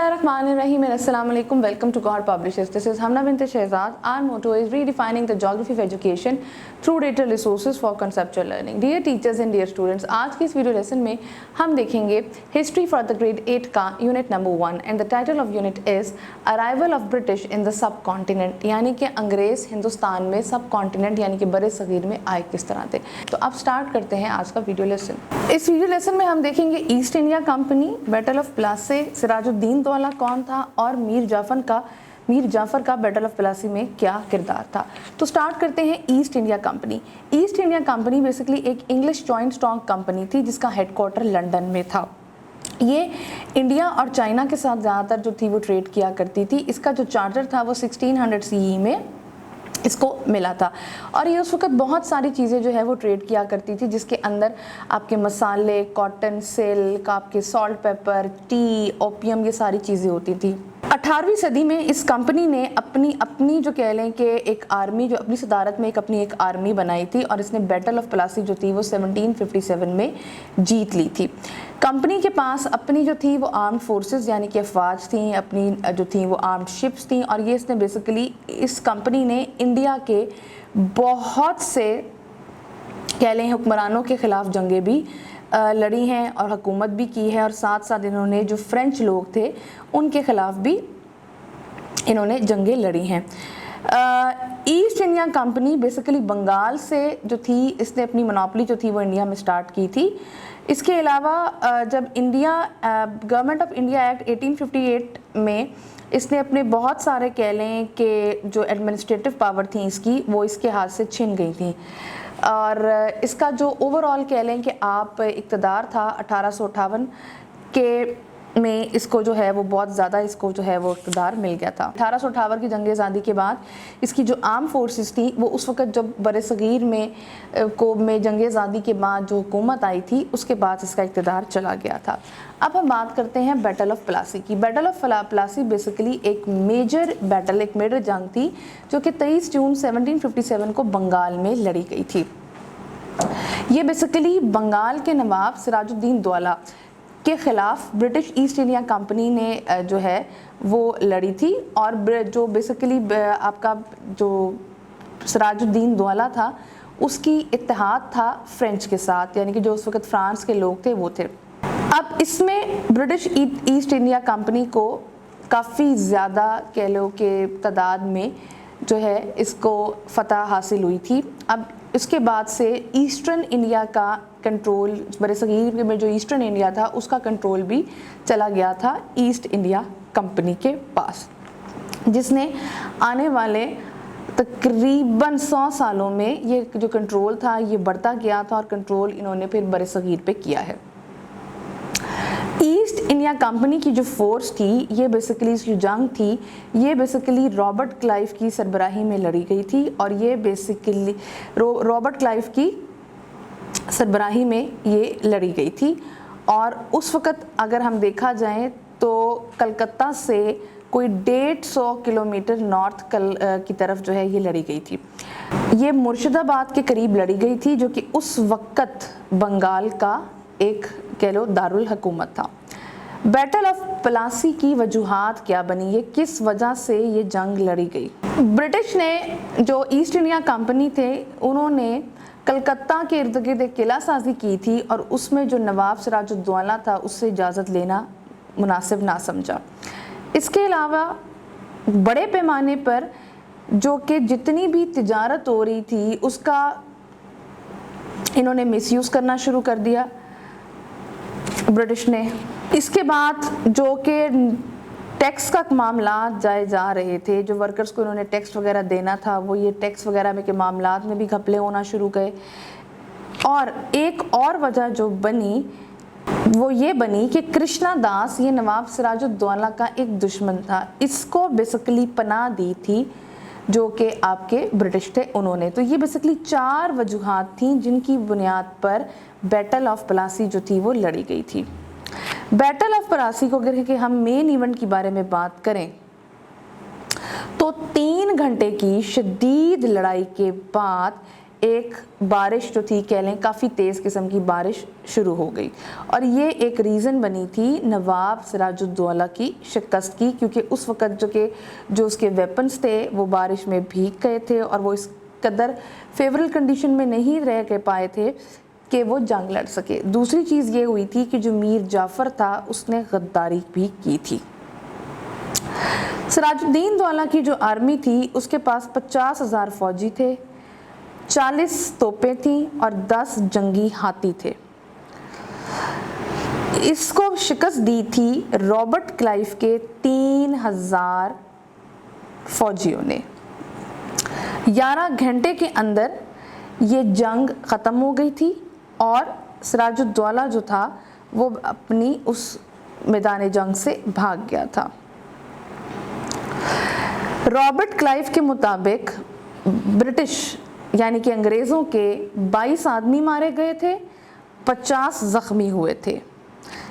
Bismillahirrahmanirrahim and Assalamu alaikum. Welcome to God Publishers. This is Hamna bint Shehzad. Our motto is redefining the geography of education through data resources for conceptual learning. Dear teachers and dear students, आज की इस video lesson में हम देखेंगे history for the grade 8 का unit number 1 and the title of unit is arrival of British in the sub continent, यानी कि अंग्रेज हिंदुस्तान में सब कॉन्टिनेंट यानी कि बड़े सगीर में आए किस तरह थे। तो अब स्टार्ट करते हैं आज का वीडियो लेसन। इस वीडियो लेसन में हम देखेंगे east India company, battle of Plassey, Sirajuddin Daula कौन था और मीर जाफर का बैटल ऑफ प्लासी में क्या किरदार था। तो स्टार्ट करते हैं East India company. East India Company basically एक इंग्लिश जॉइंट स्टॉक कंपनी थी जिसका हेडक्वार्टर लंदन में था। ये इंडिया और चाइना के साथ ज़्यादातर जो थी वो ट्रेड किया करती थी। इसका जो चार्टर था वो 1600 CE में इसको मिला था और ये उस वक्त बहुत सारी चीज़ें जो है वो ट्रेड किया करती थी, जिसके अंदर आपके मसाले, कॉटन, सिल्क, आपके सॉल्ट पेपर, टी, ओपियम, ये सारी चीज़ें होती थी। 18वीं सदी में इस कंपनी ने अपनी जो कह लें कि एक आर्मी, जो अपनी सदारत में एक आर्मी बनाई थी और इसने बैटल ऑफ प्लासी जो थी वो 1757 में जीत ली थी। कंपनी के पास अपनी जो थी वो आर्म्ड फोर्सेस यानी कि अफवाज थी, अपनी जो थी वो आर्म्ड शिप्स थी और ये इसने बेसिकली इस कंपनी ने इंडिया के बहुत से कह लें हुक्मरानों के ख़िलाफ़ जंगें भी लड़ी हैं और हुकूमत भी की है और साथ साथ इन्होंने जो फ्रेंच लोग थे उनके ख़िलाफ़ भी इन्होंने जंगें लड़ी हैं। East India Company basically Bengal से जो थी इसने अपनी मोनोपोली जो थी वो इंडिया में स्टार्ट की थी। इसके अलावा जब गवर्नमेंट ऑफ इंडिया एक्ट 1858 में इसने अपने बहुत सारे कह लें कि जो एडमिनिस्ट्रेटिव पावर थी इसकी वो इसके हाथ से छिन गई थी और इसका जो ओवरऑल कह लें कि आप इक़्तिदार था 1858 के में इसको जो है वो बहुत ज़्यादा इसको जो है वो इक़्तिदार मिल गया था। 1858 की जंग आज़ादी के बाद इसकी जो आर्म फोर्सेस थी वो उस वक़्त जब बड़े सगीर में जंग आज़ादी के बाद जो हुकूमत आई थी उसके बाद इसका इक़्तिदार चला गया था। अब हम बात करते हैं बैटल ऑफ प्लासी की। बैटल ऑफ प्लासी बेसिकली एक मेजर जंग थी जो कि 23 जून 1757 को बंगाल में लड़ी गई थी। ये बेसिकली बंगाल के नवाब सिराजुद्दीन दौला के ख़िलाफ़ ब्रिटिश ईस्ट इंडिया कंपनी ने जो है वो लड़ी थी और जो बेसिकली आपका जो सिराजुद्दीन दौला था उसकी इत्तेहाद था फ्रेंच के साथ, यानी कि जो उस वक़्त फ्रांस के लोग थे वो थे। अब इसमें ब्रिटिश ईस्ट इंडिया कंपनी को काफ़ी ज़्यादा कह लो कि तादाद में जो है इसको फ़तह हासिल हुई थी। अब इसके बाद से ईस्टर्न इंडिया का कंट्रोल, बड़े सगीर में जो ईस्टर्न इंडिया था उसका कंट्रोल भी चला गया था ईस्ट इंडिया कंपनी के पास, जिसने आने वाले तकरीबन 100 सालों में ये जो कंट्रोल था ये बढ़ता गया था और कंट्रोल इन्होंने फिर बड़े सगीर पे किया है। ईस्ट इंडिया कंपनी की जो फोर्स थी ये बेसिकली जो जंग थी ये बेसिकली रॉबर्ट क्लाइव की सरबराही में लड़ी गई थी और ये बेसिकली रॉबर्ट क्लाइव की सरबराही में ये लड़ी गई थी और उस वक़्त अगर हम देखा जाए तो कलकत्ता से कोई 150 किलोमीटर नॉर्थ की तरफ जो है ये लड़ी गई थी। ये मुर्शिदाबाद के करीब लड़ी गई थी जो कि उस वक़्त बंगाल का एक कह लो दारुल हुकूमत था। बैटल ऑफ प्लासी की वजूहात क्या बनी, ये किस वजह से ये जंग लड़ी गई। ब्रिटिश ने जो ईस्ट इंडिया कंपनी थे उन्होंने कलकत्ता के इर्द गिर्द एक किला साजी की थी और उसमें जो नवाब सिराजुद्दौला था उससे इजाज़त लेना मुनासिब ना समझा। इसके अलावा बड़े पैमाने पर जो कि जितनी भी तिजारत हो रही थी उसका इन्होंने मिसयूज़ करना शुरू कर दिया ब्रिटिश ने। इसके बाद जो कि टैक्स का मामला जाए जा रहे थे, जो वर्कर्स को इन्होंने टैक्स वगैरह देना था वो ये टैक्स वगैरह में के मामलात में भी घपले होना शुरू गए और एक और वजह जो बनी वो ये बनी कि कृष्णा दास ये नवाब सिराजुद्दौला का एक दुश्मन था, इसको बेसिकली पनाह दी थी जो कि आपके ब्रिटिश थे उन्होंने। तो ये बेसिकली 4 वजूहात थी जिनकी बुनियाद पर बैटल ऑफ प्लासी जो थी वो लड़ी गई थी। बैटल ऑफ प्लासी को अगर कि हम मेन इवेंट के बारे में बात करें तो 3 घंटे की शदीद लड़ाई के बाद ایک بارش جو تھی کہہ لیں کافی تیز قسم کی بارش شروع ہو گئی، اور یہ ایک ریزن بنی تھی نواب سراج الدولہ کی شکست کی، کیونکہ اس وقت جو اس کے ویپنز تھے وہ بارش میں بھیگ گئے تھے اور وہ اس قدر فیورل کنڈیشن میں نہیں رہ کے پائے تھے کہ وہ جنگ لڑ سکے۔ دوسری چیز یہ ہوئی تھی کہ جو میر جعفر تھا اس نے غداری بھی کی تھی۔ سراج الدین دولہ کی جو آرمی تھی اس کے پاس 50,000 فوجی تھے، 40 توپیں تھیں اور 10 جنگی ہاتھی تھے۔ اس کو شکست دی تھی رابرٹ کلائیو کے 3,000 فوجیوں نے۔ 11 گھنٹے کے اندر یہ جنگ ختم ہو گئی تھی اور سراج الدولہ جو تھا وہ اپنی اس میدان جنگ سے بھاگ گیا تھا۔ رابرٹ کلائیو کے مطابق برٹش یعنی کہ انگریزوں کے 22 آدمی مارے گئے تھے، 50 زخمی ہوئے تھے،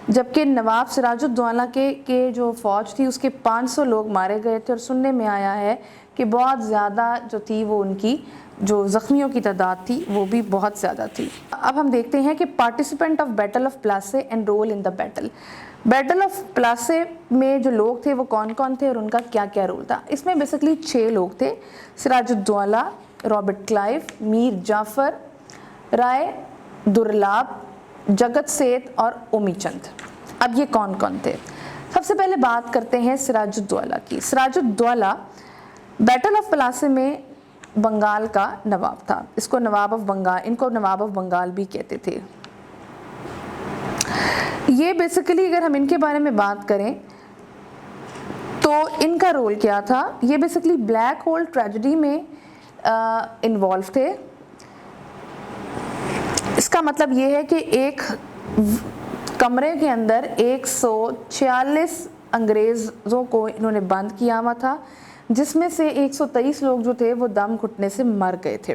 جبکہ نواب سراج الدولہ کے جو فوج تھی اس کے 500 لوگ مارے گئے تھے، اور سننے میں آیا ہے کہ بہت زیادہ جو تھی وہ ان کی جو زخمیوں کی تعداد تھی وہ بھی بہت زیادہ تھی۔ اب ہم دیکھتے ہیں کہ participant of battle of Plassey and role in the battle. Battle of Plassey میں جو لوگ تھے وہ کون کون تھے اور ان کا کیا کیا رول تھا؟ اس میں بیسکلی 6 لوگ تھے: سراج الدولہ، رابرٹ کلائیو، میر جعفر، رائے درلاب، جگت سیت اور اومی چند۔ اب یہ کون کون تھے؟ سب سے پہلے بات کرتے ہیں سراج الدولہ کی۔ سراج الدولہ بیٹل آف پلاسے میں بنگال کا نواب تھا، ان کو نواب آف بنگال بھی کہتے تھے۔ یہ بیسیکلی اگر ہم ان کے بارے میں بات کریں تو ان کا رول کیا تھا؟ یہ بیسیکلی بلیک ہول ٹریجڈی میں انوالو تھے۔ اس کا مطلب یہ ہے کہ ایک کمرے کے اندر 146 انگریزوں کو انہوں نے بند کیا ہوا تھا، جس میں سے 123 لوگ جو تھے وہ دم گھٹنے سے مر گئے تھے۔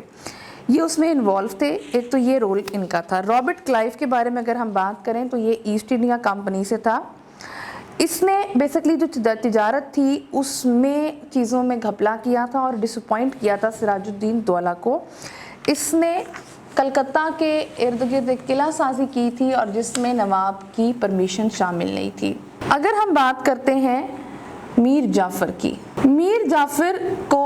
یہ اس میں انوالو تھے۔ ایک تو یہ رول ان کا تھا۔ رابرٹ کلائیو کے بارے میں اگر ہم بات کریں تو یہ ایسٹ انڈیا کمپنی سے تھا۔ اس نے بیسکلی جو تجارت تھی اس میں چیزوں میں گھپلا کیا تھا اور ڈسپوائنٹ کیا تھا سراج الدین دولہ کو۔ اس نے کلکتہ کے ارد گرد ایک قلعہ سازی کی تھی اور جس میں نواب کی پرمیشن شامل نہیں تھی۔ اگر ہم بات کرتے ہیں میر جعفر کی، میر جعفر کو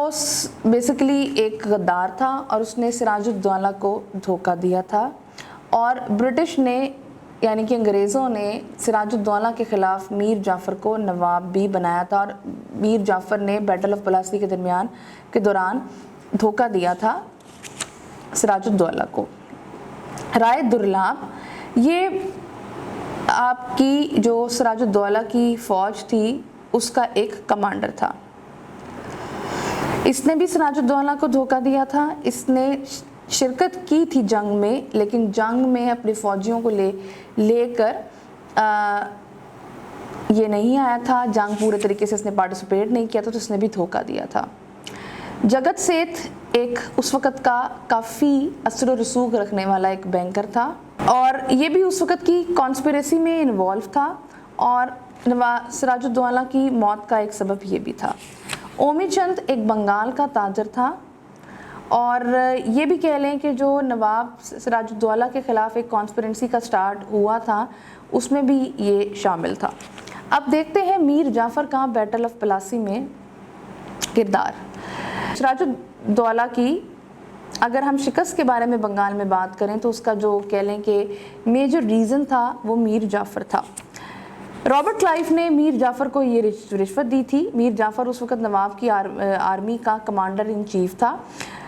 بیسیکلی ایک غدار تھا اور اس نے سراج الدولہ کو دھوکہ دیا تھا، اور برٹش نے یعنی کہ انگریزوں نے سراج الدولہ کے خلاف میر جعفر کو نواب بھی بنایا تھا، اور میر جعفر نے بیٹل آف پلاسی کے دوران دھوکہ دیا تھا سراج الدولہ کو۔ رائے درلاب یہ آپ کی جو سراج الدولہ کی فوج تھی اس کا ایک کمانڈر تھا۔ اس نے بھی سراج الدولہ کو دھوکہ دیا تھا۔ اس نے شرکت کی تھی جنگ میں، لیکن جنگ میں اپنے فوجیوں کو لے کر یہ نہیں آیا تھا، جنگ پورے طریقے سے اس نے پارٹیسپیٹ نہیں کیا تھا، تو اس نے بھی دھوکہ دیا تھا۔ جگت سیت ایک اس وقت کا کافی اثر و رسوخ رکھنے والا ایک بینکر تھا، اور یہ بھی اس وقت کی کانسپیریسی میں انوالو تھا، اور سراج الدولہ کی موت کا ایک سبب یہ بھی تھا۔ اومی چند ایک بنگال کا تاجر تھا، اور یہ بھی کہہ لیں کہ جو نواب سراج الدولہ کے خلاف ایک کانسپیرنسی کا سٹارٹ ہوا تھا اس میں بھی یہ شامل تھا۔ اب دیکھتے ہیں میر جعفر کا بیٹل آف پلاسی میں کردار۔ سراج الدولہ کی اگر ہم شکست کے بارے میں بنگال میں بات کریں تو اس کا جو کہہ لیں کہ میجر ریزن تھا وہ میر جعفر تھا۔ رابرٹ کلائیو نے میر جعفر کو یہ رشوت دی تھی۔ میر جعفر اس وقت نواب کی آرمی کا کمانڈر ان چیف تھا،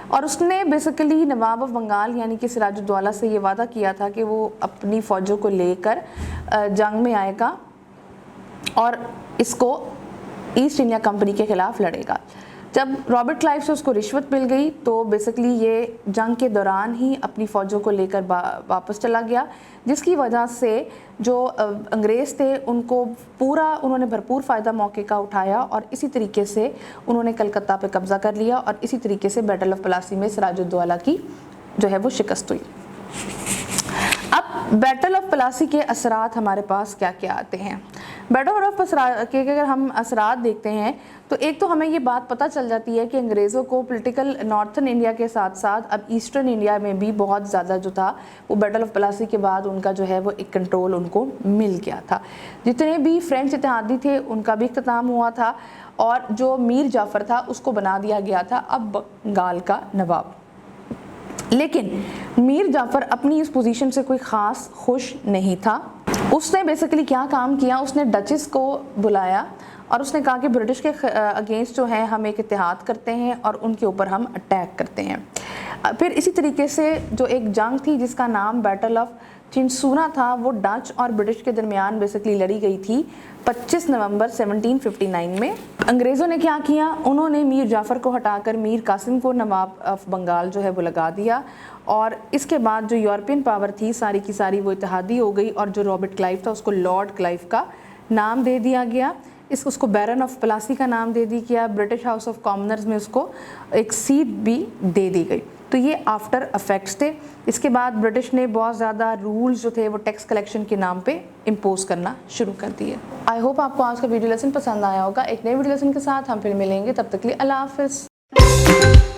اور اس نے بیسیکلی نواب آف بنگال یعنی کہ سراج الدولہ سے یہ وعدہ کیا تھا کہ وہ اپنی فوجوں کو لے کر جنگ میں آئے گا اور اس کو ایسٹ انڈیا کمپنی کے خلاف لڑے گا۔ جب رابرٹ کلائیو سے اس کو رشوت مل گئی تو بیسیکلی یہ جنگ کے دوران ہی اپنی فوجوں کو لے کر واپس چلا گیا، جس کی وجہ سے جو انگریز تھے انہوں نے بھرپور فائدہ موقع کا اٹھایا، اور اسی طریقے سے انہوں نے کلکتہ پہ قبضہ کر لیا، اور اسی طریقے سے بیٹل آف پلاسی میں سراج الدولہ کی جو ہے وہ شکست ہوئی۔ اب بیٹل آف پلاسی کے اثرات ہمارے پاس کیا کیا آتے ہیں؟ बैटल ऑफ के अगर हम असरात देखते हैं तो एक तो हमें ये बात पता चल जाती है कि अंग्रेज़ों को पॉलिटिकल नॉर्थन इंडिया के साथ साथ अब ईस्टर्न इंडिया में भी बहुत ज़्यादा जो था वो बैटल ऑफ प्लासी के बाद उनका जो है वो एक कंट्रोल उनको मिल गया था। जितने भी फ्रेंच इत्तेहादी थे उनका भी इख्तिताम हुआ था और जो मीर जाफ़र था उसको बना दिया गया था अब बंगाल का नवाब। लेकिन मीर जाफ़र अपनी इस पोजीशन से कोई ख़ास खुश नहीं था। उसने बेसिकली क्या काम किया, उसने डचेस को बुलाया और उसने कहा कि ब्रिटिश के अगेंस्ट जो है हम एक इत्तेहाद करते हैं और उनके ऊपर हम अटैक करते हैं। फिर इसी तरीके से जो एक जंग थी जिसका नाम बैटल ऑफ चिंसूना था वो डच और ब्रिटिश के दरमियान बेसिकली लड़ी गई थी 25 नवंबर 1759 में। अंग्रेज़ों ने क्या किया, उन्होंने मीर जाफ़र को हटाकर मीर कासिम को नवाब ऑफ बंगाल जो है वो लगा दिया और इसके बाद जो यूरोपियन पावर थी सारी की सारी वो इत्तेहादी हो गई और जो रॉबर्ट क्लाइव था उसको लॉर्ड क्लाइव का नाम दे दिया गया। उसको बैरन ऑफ प्लासी का नाम दे दिया गया। ब्रिटिश हाउस ऑफ कॉमनर्स में उसको एक सीट भी दे दी गई। तो ये आफ्टर अफेक्ट्स थे। इसके बाद ब्रिटिश ने बहुत ज़्यादा रूल्स जो थे वो टैक्स कलेक्शन के नाम पे इम्पोज करना शुरू कर दिए। आई होप आपको आज का वीडियो लेसन पसंद आया होगा। एक नए वीडियो लेसन के साथ हम फिर मिलेंगे, तब तक के लिए अल्लाह हाफ़िज़।